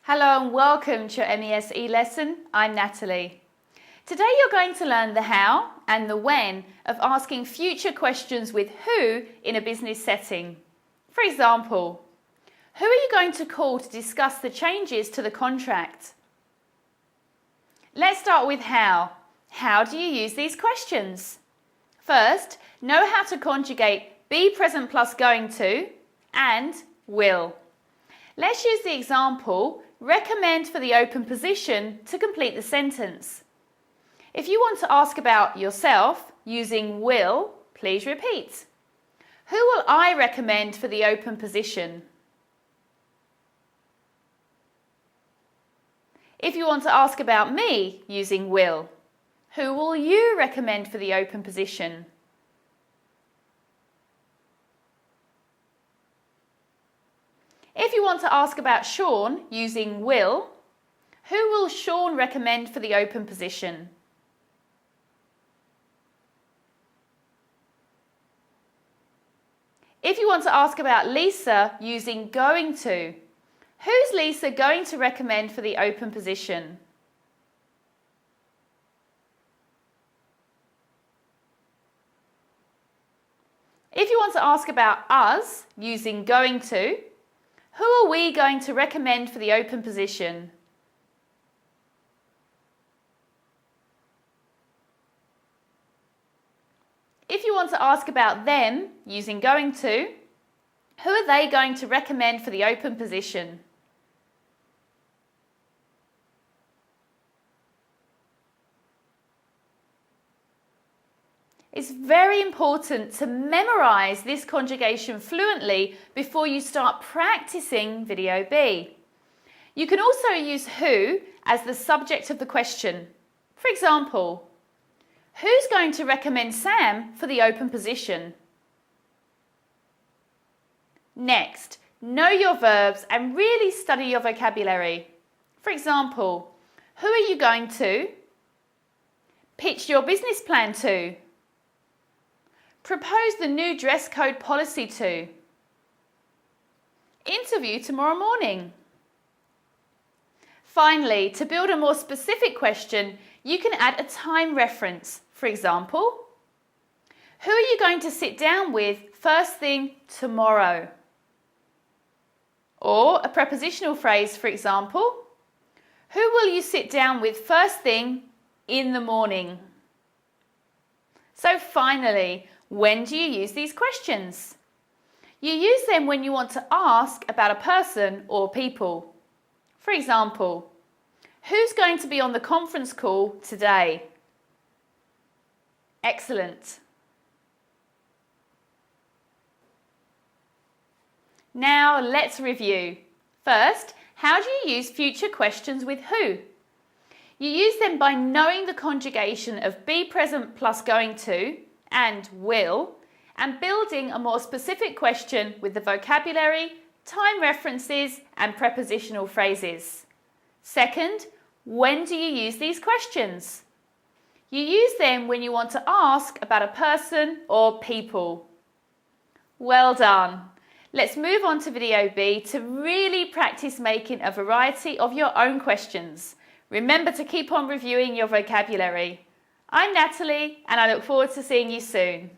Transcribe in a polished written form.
Hello and welcome to your MES lesson. I'm Natalie. Today you're going to learn the how and the when of asking future questions with who in a business setting. For example, who are you going to call to discuss the changes to the contract? Let's start with how. How do you use these questions? First, know how to conjugate be present plus going to and will. Let's use the example, recommend for the open position to complete the sentence. If you want to ask about yourself using will, please repeat. Who will I recommend for the open position? If you want to ask about me using will, who will you recommend for the open position? If you want to ask about Sean using will, who will Sean recommend for the open position? If you want to ask about Lisa using going to, who's Lisa going to recommend for the open position? If you want to ask about us using going to, who are we going to recommend for the open position? If you want to ask about them using going to, who are they going to recommend for the open position? It's very important to memorize this conjugation fluently before you start practicing video B. You can also use who as the subject of the question. For example, who's going to recommend Sam for the open position? Next, know your verbs and really study your vocabulary. For example, who are you going to? Pitch your business plan to. Propose the new dress code policy to. Interview tomorrow morning. Finally, to build a more specific question, you can add a time reference. For example, who are you going to sit down with first thing tomorrow? Or a prepositional phrase, for example, who will you sit down with first thing in the morning? So finally, when do you use these questions? You use them when you want to ask about a person or people. For example, who's going to be on the conference call today? Excellent. Now let's review. First, how do you use future questions with who? You use them by knowing the conjugation of be present plus going to and will, and building a more specific question with the vocabulary, time references and prepositional phrases. Second, when do you use these questions? You use them when you want to ask about a person or people. Well done! Let's move on to video B to really practice making a variety of your own questions. Remember to keep on reviewing your vocabulary. I'm Natalie and I look forward to seeing you soon.